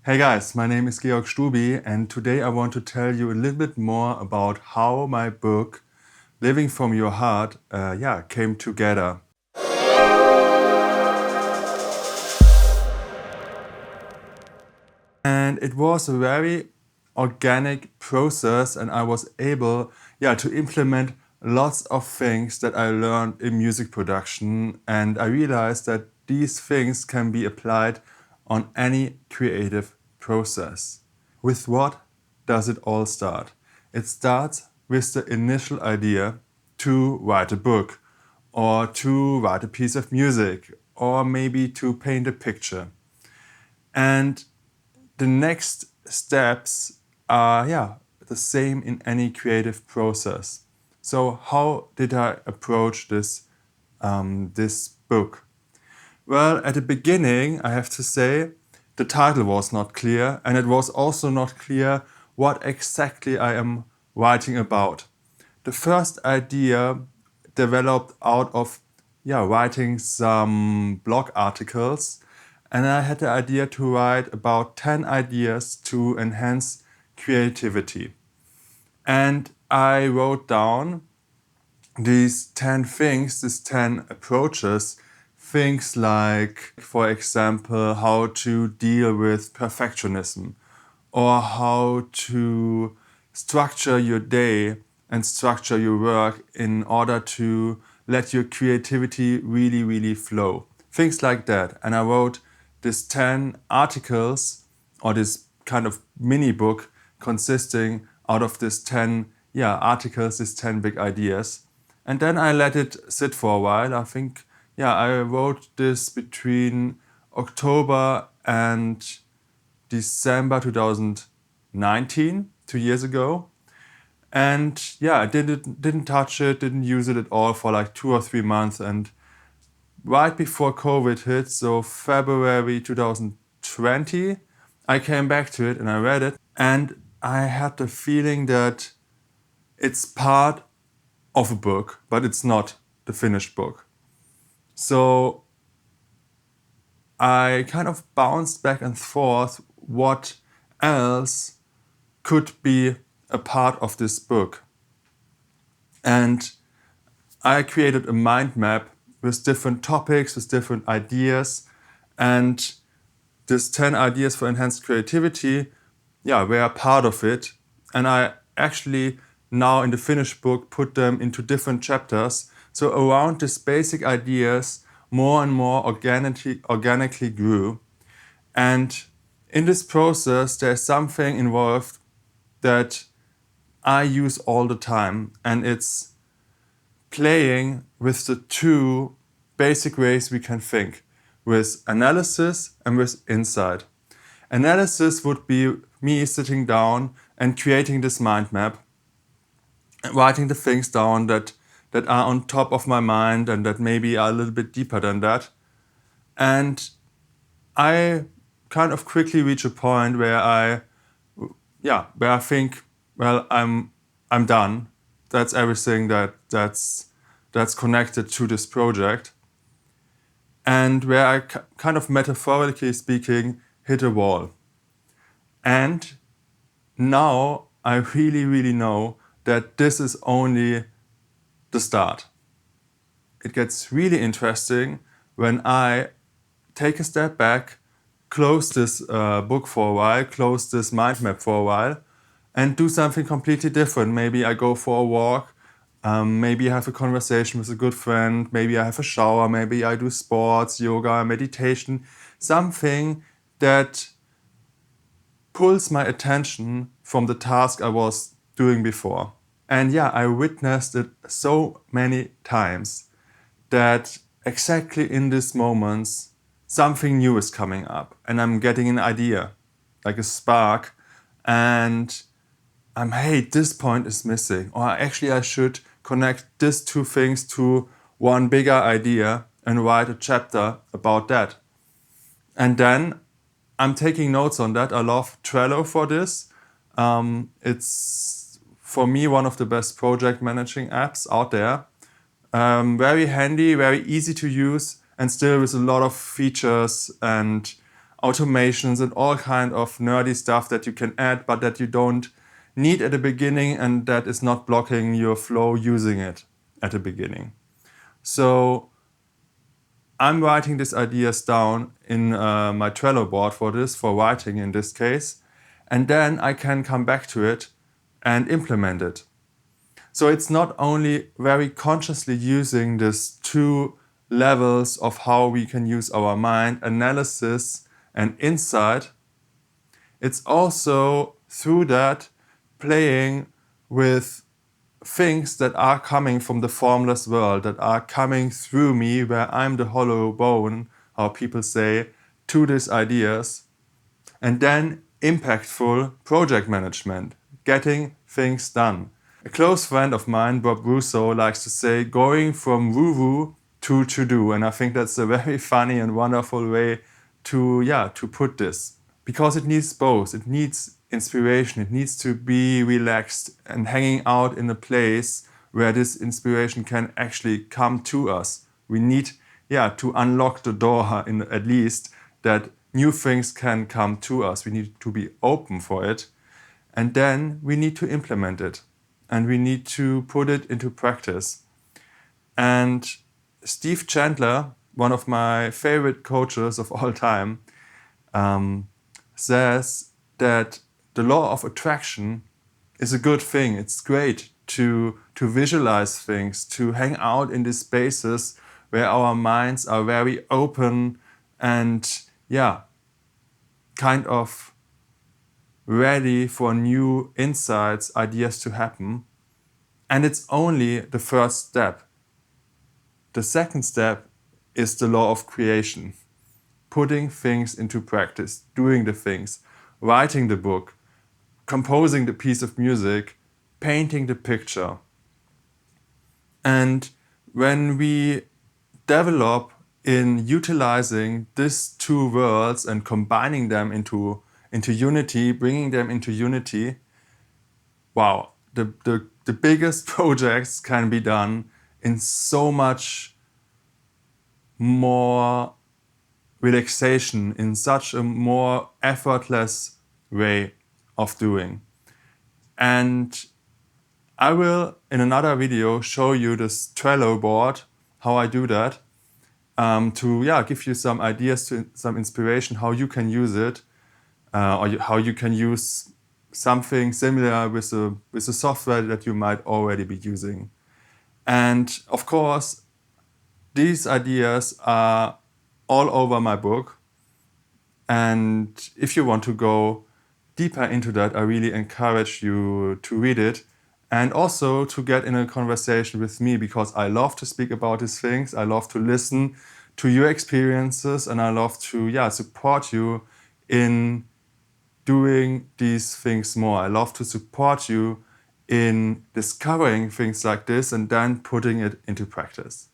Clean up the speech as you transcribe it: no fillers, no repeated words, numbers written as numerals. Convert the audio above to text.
Hey guys, my name is Georg Stubi, and today I want to tell you a little bit more about how my book, Living from Your Heart, came together. And it was a very organic process, and I was able, to implement lots of things that I learned in music production, and I realized that these things can be applied on any creative process. With what does it all start? It starts with the initial idea to write a book, or to write a piece of music, or maybe to paint a picture. And the next steps are the same in any creative process. So how did I approach this book? Well, at the beginning, I have to say, the title was not clear, and it was also not clear what exactly I am writing about. The first idea developed out of writing some blog articles, and I had the idea to write about 10 ideas to enhance creativity. And I wrote down these 10 things, these 10 approaches, things like, for example, how to deal with perfectionism, or how to structure your day and structure your work in order to let your creativity really, really flow. Things like that. And I wrote these 10 articles, or this kind of mini book consisting out of these 10 articles, these 10 big ideas. And then I let it sit for a while. I think, I wrote this between October and December 2019, 2 years ago. And I didn't touch it, didn't use it at all for like 2 or 3 months. And right before COVID hit, so February 2020, I came back to it and I read it. And I had the feeling that it's part of a book, but it's not the finished book. So I kind of bounced back and forth what else could be a part of this book. And I created a mind map with different topics, with different ideas, and these 10 ideas for enhanced creativity, were a part of it. And I actually now in the finished book put them into different chapters. So around these basic ideas, more and more organically grew. And in this process, there's something involved that I use all the time, and it's playing with the two basic ways we can think, with analysis and with insight. Analysis would be me sitting down and creating this mind map, writing the things down that are on top of my mind and that maybe are a little bit deeper than that. And I kind of quickly reach a point where I think, well, I'm done. That's everything that's connected to this project. And where I kind of metaphorically speaking hit a wall. And now I really, really know that this is only the start. It gets really interesting when I take a step back, close this book for a while, close this mind map for a while, and do something completely different. Maybe I go for a walk, maybe I have a conversation with a good friend, maybe I have a shower, maybe I do sports, yoga, meditation, something that pulls my attention from the task I was doing before. And I witnessed it so many times that exactly in these moments, something new is coming up and I'm getting an idea, like a spark, and hey, this point is missing. Or actually I should connect these two things to one bigger idea and write a chapter about that. And then I'm taking notes on that. I love Trello for this. It's, for me, one of the best project managing apps out there. Very handy, very easy to use, and still with a lot of features and automations and all kind of nerdy stuff that you can add, but that you don't need at the beginning and that is not blocking your flow using it at the beginning. So I'm writing these ideas down in my Trello board for writing in this case, and then I can come back to it and implement it. So it's not only very consciously using these two levels of how we can use our mind, analysis and insight, it's also through that playing with things that are coming from the formless world, that are coming through me, where I'm the hollow bone, how people say, to these ideas. And then impactful project management, getting things done. A close friend of mine, Bob Russo, likes to say, going from woo-woo to do. And I think that's a very funny and wonderful way to put this. Because it needs both. It needs inspiration. It needs to be relaxed and hanging out in a place where this inspiration can actually come to us. We need to unlock the door at least that new things can come to us. We need to be open for it. And then we need to implement it. And we need to put it into practice. And Steve Chandler, one of my favorite coaches of all time, says that the law of attraction is a good thing. It's great to visualize things, to hang out in these spaces where our minds are very open and kind of ready for new insights, ideas to happen. And it's only the first step. The second step is the law of creation. Putting things into practice, doing the things, writing the book, composing the piece of music, painting the picture. And when we develop in utilizing these two worlds and combining them into unity, bringing them into unity, wow, the biggest projects can be done in so much more relaxation, in such a more effortless way of doing. And I will, in another video, show you this Trello board, how I do that, to give you some ideas, some inspiration, how you can use it, or how you can use something similar with the software that you might already be using. And of course, these ideas are all over my book. And if you want to go deeper into that, I really encourage you to read it and also to get in a conversation with me, because I love to speak about these things. I love to listen to your experiences, and I love to support you in doing these things more. I love to support you in discovering things like this and then putting it into practice.